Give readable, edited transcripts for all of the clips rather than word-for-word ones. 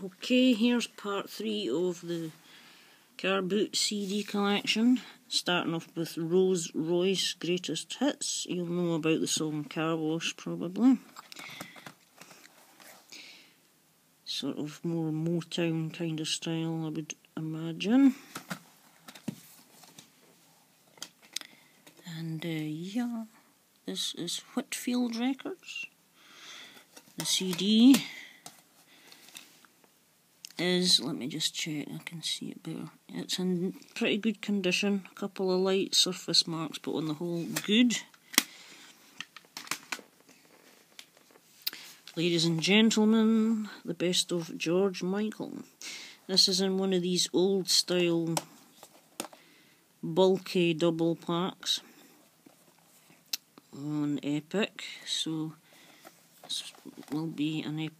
Okay, here's part 3 of the Car Boot CD collection, starting off with Rolls Royce Greatest Hits. You'll know about the song Car Wash probably. Sort of more Motown kind of style, I would imagine. And yeah, this is Whitfield Records. The CD is, let me just check, I can see it better. It's in pretty good condition, a couple of light surface marks, but on the whole good. Ladies and gentlemen, the best of George Michael. This is in one of these old style bulky double packs on Epic, so this will be an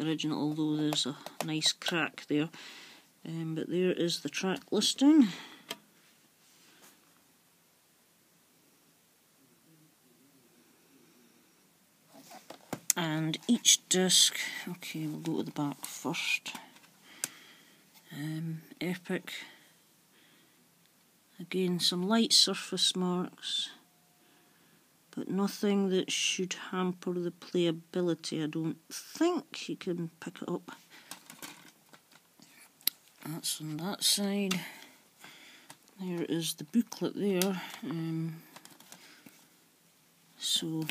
original, although there's a nice crack there. But there is the track listing. And each disc, okay, we'll go to the back first. Epic. Again, some light surface marks, but nothing that should hamper the playability. I don't think you can pick it up. That's on that side. There is the booklet there. So,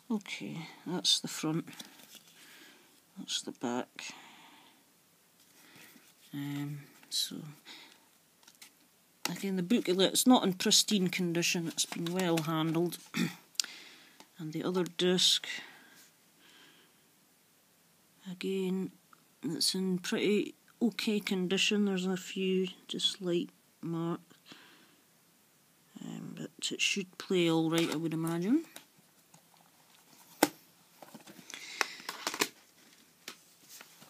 okay, that's the front. That's the back. So, again, the booklet, it's not in pristine condition, it's been well handled. And the other disc, again, it's in pretty okay condition. There's a few just light marks, but it should play alright, I would imagine.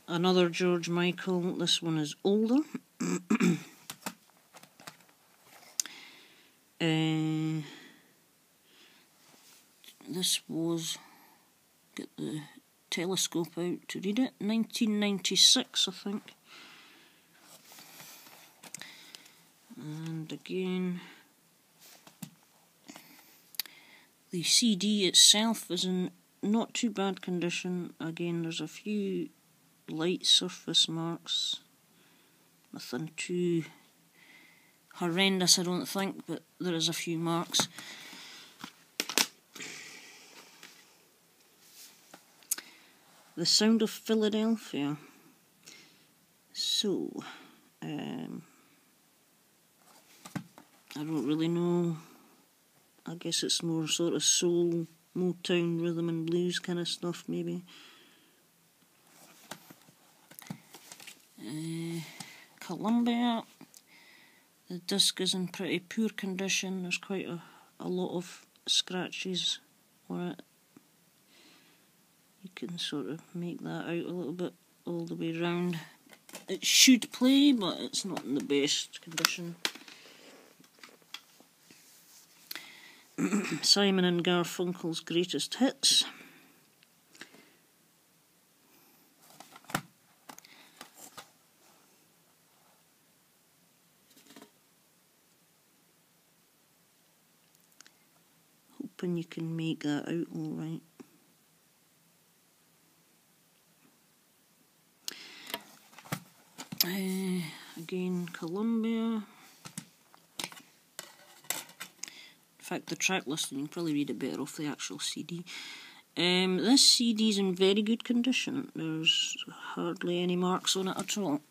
Another George Michael, this one is older. This was, get the telescope out to read it, 1996 I think. And again, the CD itself is in not too bad condition. Again, there's a few light surface marks, nothing too horrendous I don't think, but there is a few marks. The Sound of Philadelphia. So, I don't really know. I guess it's more sort of soul, Motown, rhythm and blues kind of stuff maybe. Columbia. The disc is in pretty poor condition. There's quite a lot of scratches on it. You can sort of make that out a little bit all the way round. It should play, but it's not in the best condition. Simon and Garfunkel's Greatest Hits. Hoping you can make that out alright. Again, Columbia. In fact, the track listing, you can probably read it better off the actual CD. This CD is in very good condition. There's hardly any marks on it at all.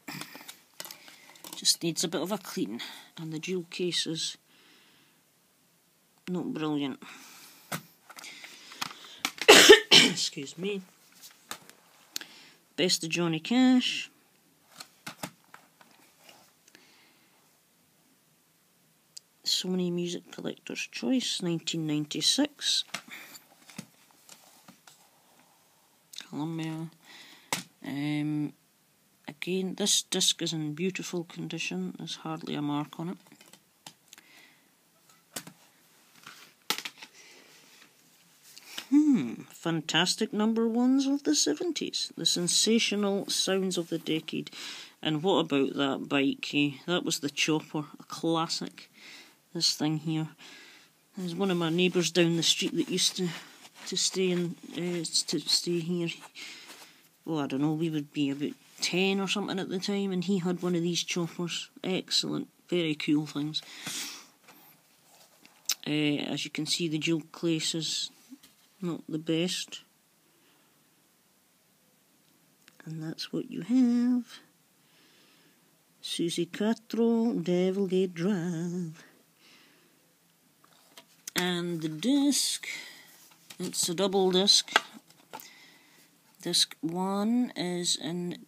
Just needs a bit of a clean. And the jewel case is not brilliant. Excuse me. Best of Johnny Cash. Sony Music Collector's Choice, 1996. Columbia. Again, this disc is in beautiful condition. There's hardly a mark on it. fantastic number ones of the 70s. The sensational sounds of the decade. And what about that bike, eh? That was the Chopper, a classic. This thing here. There's one of my neighbours down the street that used to stay here. Well, I don't know, we would be about 10 or something at the time, and he had one of these Choppers. Excellent, very cool things. As you can see, the dual clace is not the best. And that's what you have. Susie Quattro, Devilgate Drive. And the disc, it's a double disc. Disc 1 is in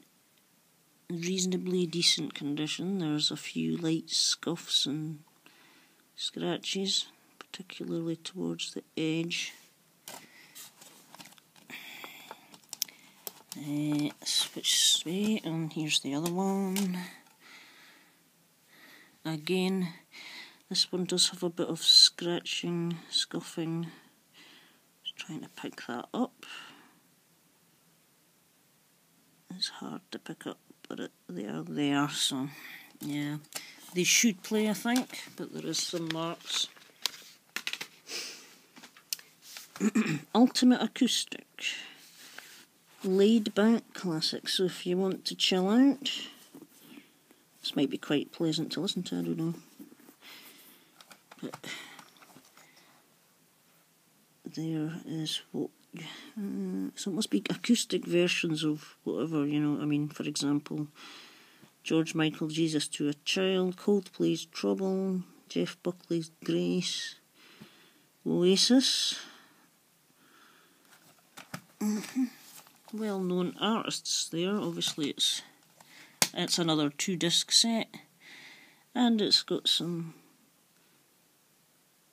reasonably decent condition. There's a few light scuffs and scratches, particularly towards the edge. Switch way, and here's the other one. Again, this one does have a bit of scratching, scuffing. Just trying to pick that up. It's hard to pick up, but they are there, so yeah. They should play, I think, but there is some marks. Ultimate Acoustic. Laid back classic, so if you want to chill out, this might be quite pleasant to listen to, I don't know. But there is what, so it must be acoustic versions of whatever, you know. I mean, for example, George Michael, Jesus to a Child, Coldplay's Trouble, Jeff Buckley's Grace, Oasis. Well-known artists there. Obviously it's another 2-disc set, and it's got some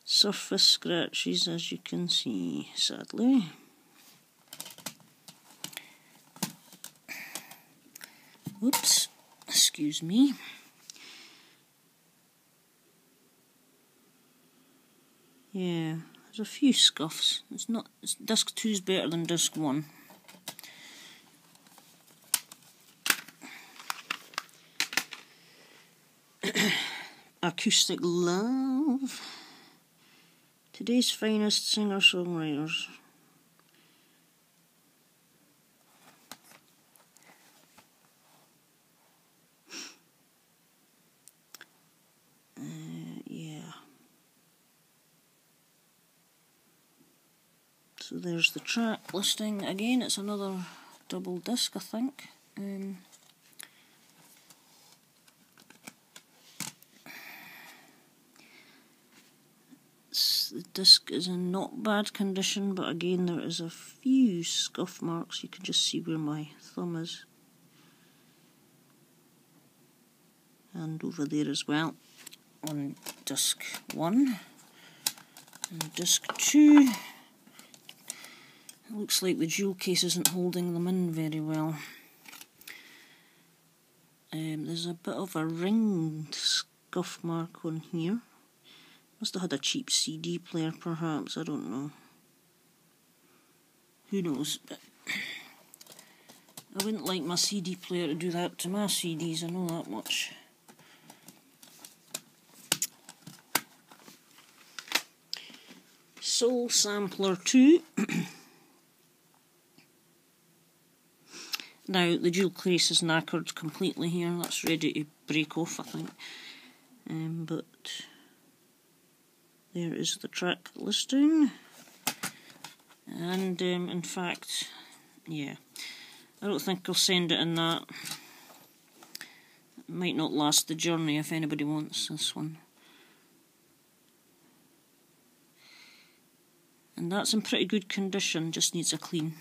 surface scratches, as you can see, sadly. Whoops, excuse me. Yeah, there's a few scuffs. Disc 2 is better than disc 1. Acoustic Love. Today's finest singer-songwriters. Yeah. So there's the track listing. Again, it's another double disc, I think. The disc is in not bad condition, but again there is a few scuff marks. You can just see where my thumb is. And over there as well, on disc 1. And disc 2, it looks like the jewel case isn't holding them in very well. There's a bit of a ringed scuff mark on here. Must have had a cheap CD player, perhaps, I don't know. Who knows, but I wouldn't like my CD player to do that to my CDs, I know that much. Soul Sampler 2. Now, the dual case is knackered completely here. That's ready to break off, I think. But there is the track listing. And, in fact, yeah, I don't think I'll send it in that. It might not last the journey if anybody wants this one. And that's in pretty good condition, just needs a clean.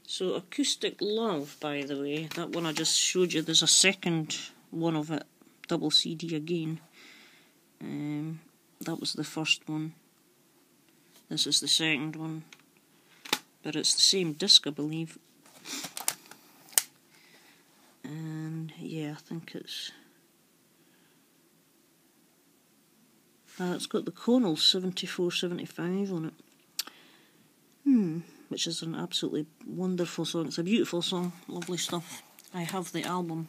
So Acoustic Love, by the way, that one I just showed you, there's a second one of it, double CD again. That was the first one. This is the second one. But it's the same disc, I believe. And yeah, I think it's It's got the Connells 7475 on it. Which is an absolutely wonderful song. It's a beautiful song, lovely stuff. I have the album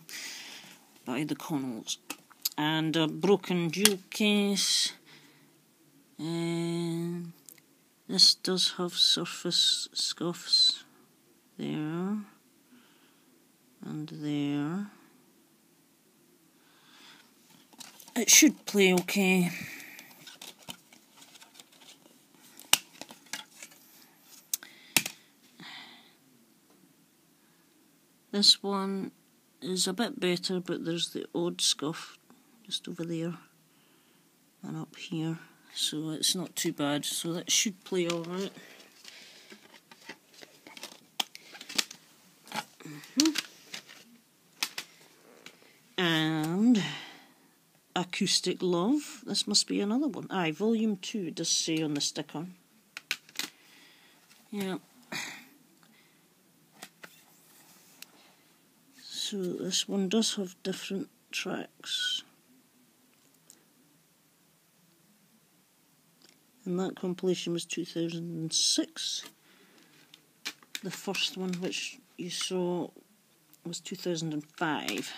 by the Connells. And a broken jewel case. And this does have surface scuffs there and there. It should play okay. This one is a bit better, but there's the odd scuff just over there and up here, so it's not too bad, so that should play alright. And Acoustic Love, this must be another one. Aye, volume 2 does say on the sticker. Yeah. So this one does have different tracks. And that compilation was 2006. The first one, which you saw, was 2005.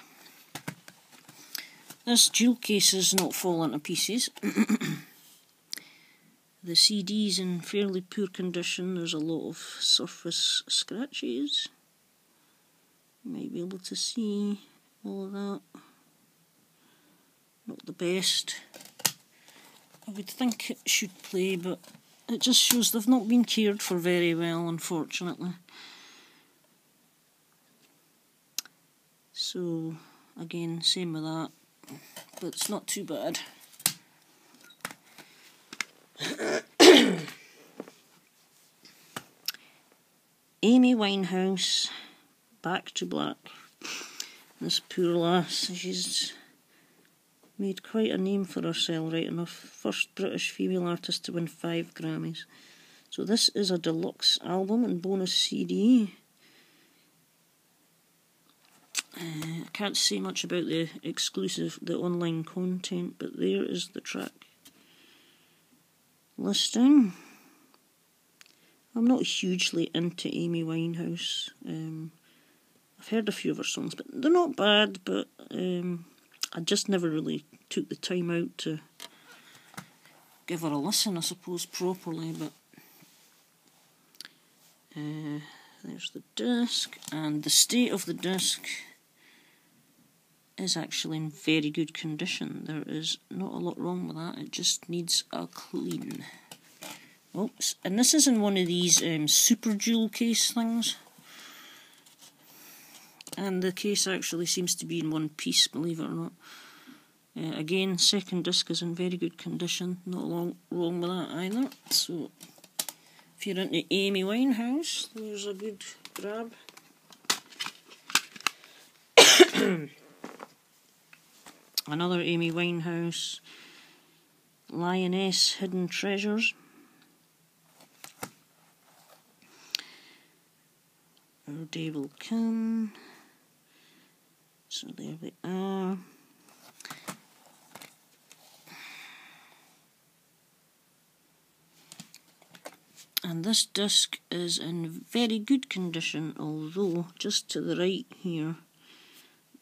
This jewel case is not falling to pieces. The CD's in fairly poor condition. There's a lot of surface scratches. You might be able to see all of that. Not the best. I would think it should play, but it just shows they've not been cared for very well, unfortunately. So, again, same with that, but it's not too bad. Amy Winehouse, Back to Black. This poor lass, she's made quite a name for herself, right enough. First British female artist to win 5 Grammys. So this is a deluxe album and bonus CD. I can't say much about the exclusive, the online content, but there is the track listing. I'm not hugely into Amy Winehouse. I've heard a few of her songs, but they're not bad, but I just never really took the time out to give her a listen, I suppose, properly, but there's the disc, and the state of the disc is actually in very good condition. There is not a lot wrong with that, it just needs a clean. Oops, and this is in one of these super jewel case things. And the case actually seems to be in one piece, believe it or not. Again, second disc is in very good condition, not a lot wrong with that either. So, if you're into Amy Winehouse, there's a good grab. Another Amy Winehouse, Lioness Hidden Treasures. Our day will come. So there we are. And this disc is in very good condition, although just to the right here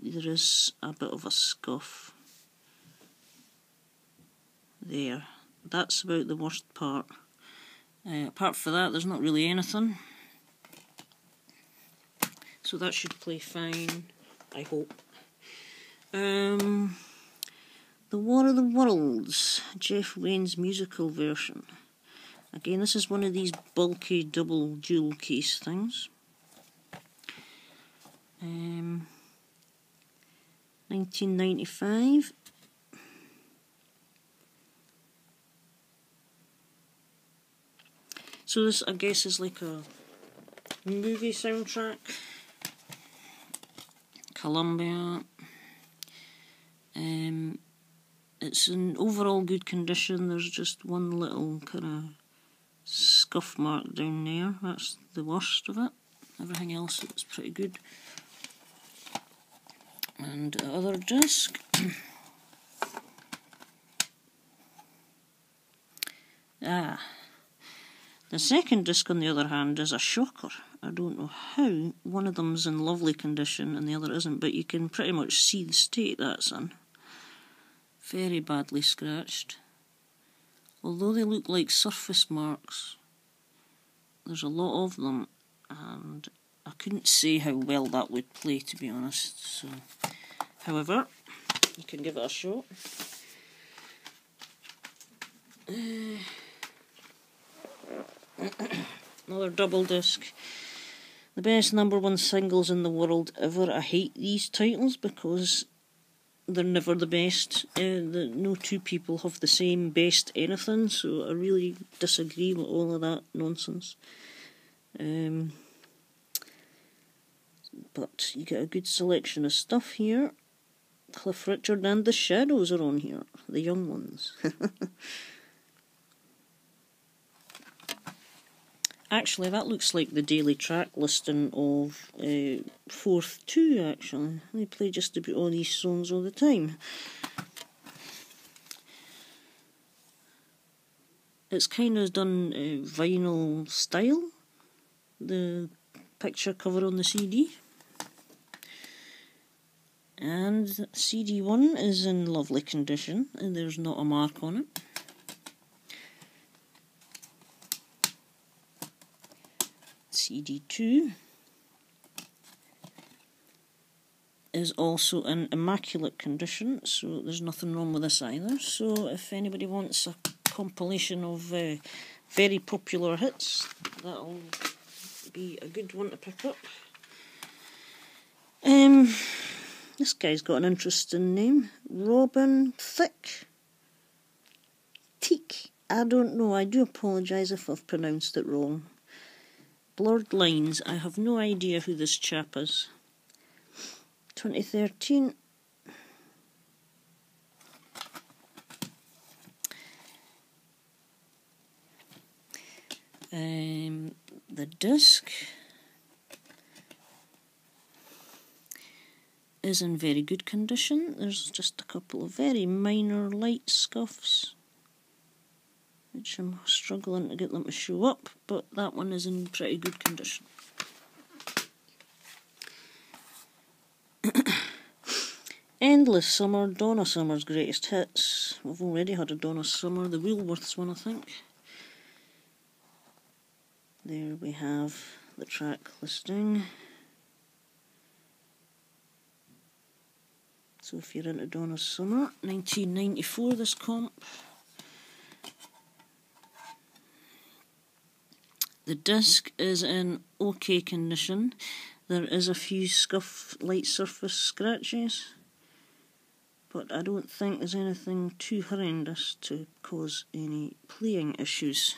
there is a bit of a scuff. There. That's about the worst part. Apart from that, there's not really anything. So that should play fine, I hope. The War of the Worlds, Jeff Wayne's musical version. Again, this is one of these bulky double jewel case things. 1995. So this, I guess, is like a movie soundtrack. Columbia. It's in overall good condition. There's just one little kind of scuff mark down there. That's the worst of it. Everything else is pretty good. And the other disc. Ah. The second disc, on the other hand, is a shocker. I don't know how. One of them's in lovely condition and the other isn't, but you can pretty much see the state that's in. Very badly scratched. Although they look like surface marks, there's a lot of them, and I couldn't say how well that would play, to be honest. So, however, you can give it a shot. Another double disc. The best #1 singles in the world ever. I hate these titles because they're never the best. No two people have the same best anything, so I really disagree with all of that nonsense. But you get a good selection of stuff here. Cliff Richard and the Shadows are on here, the young ones. Actually, that looks like the daily track listing of 4th 2, actually. They play just about all these songs all the time. It's kind of done vinyl style, the picture cover on the CD. And CD 1 is in lovely condition, and there's not a mark on it. CD 2 is also in immaculate condition, so there's nothing wrong with this either. So if anybody wants a compilation of very popular hits, that'll be a good one to pick up. This guy's got an interesting name, Robin Thicke. Teak. I don't know, I do apologise if I've pronounced it wrong. Blurred Lines, I have no idea who this chap is. 2013. The disc is in very good condition. There's just a couple of very minor light scuffs, which I'm struggling to get them to show up, but that one is in pretty good condition. Endless Summer, Donna Summer's greatest hits. We've already had a Donna Summer, the Woolworths one, I think. There we have the track listing. So if you're into Donna Summer, 1994 this comp. The disc is in okay condition. There is a few scuff light surface scratches, but I don't think there's anything too horrendous to cause any playing issues.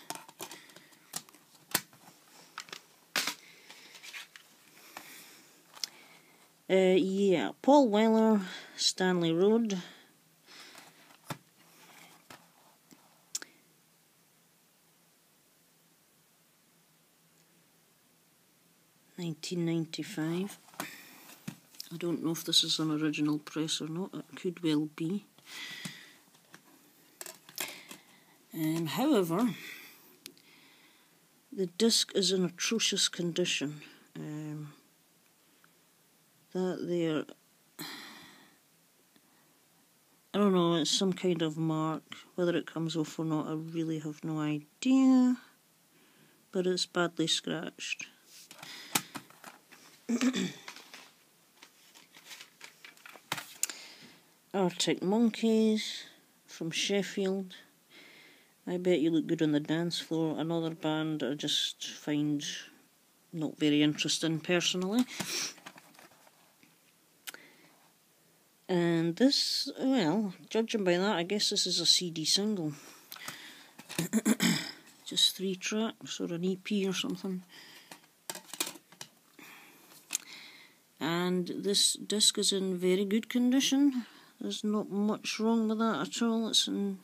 Yeah, Paul Weller, Stanley Road. $1995. I don't know if this is an original press or not. It could well be. However, the disc is in atrocious condition. That there, I don't know, it's some kind of mark. Whether it comes off or not, I really have no idea. But it's badly scratched. Arctic Monkeys from Sheffield. I bet you look good on the dance floor. Another band I just find not very interesting personally. And this, well, judging by that, I guess this is a CD single. Just 3 tracks or an EP or something. And this disc is in very good condition. There's not much wrong with that at all. It's in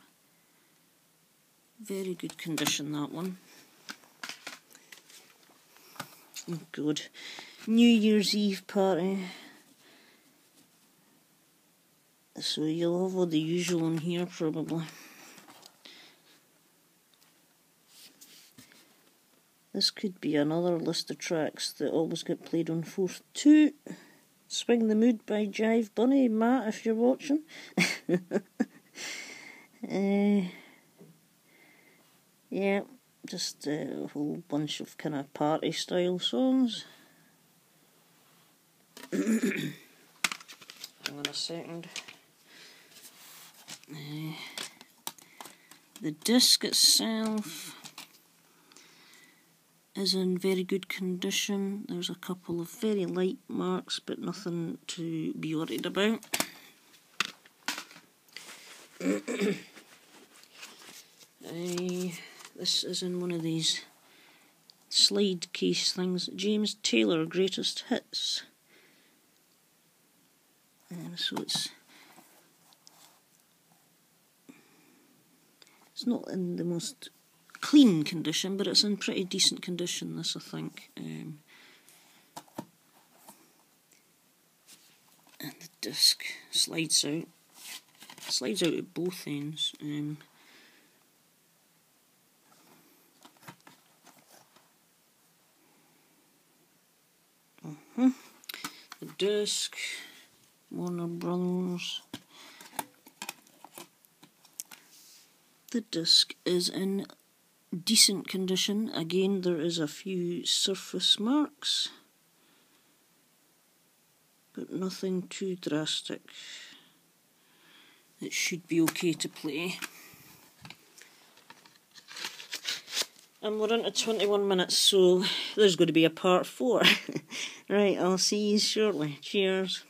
very good condition, that one. Oh, good. New Year's Eve party. So you'll have all the usual on here, probably. This could be another list of tracks that always get played on 4/2. Swing the Mood by Jive Bunny, Matt, if you're watching. Yeah, just a whole bunch of kind of party style songs. Hang on a second. The disc itself is in very good condition. There's a couple of very light marks, but nothing to be worried about. This is in one of these slide case things. James Taylor Greatest Hits. And so it's not in the most clean condition, but it's in pretty decent condition, this I think. And the disc slides out. Slides out at both ends. The disc, Warner Brothers. The disc is in decent condition. Again, there is a few surface marks, but nothing too drastic. It should be okay to play. And we're into 21 minutes, so there's going to be a part 4. Right, I'll see you shortly. Cheers.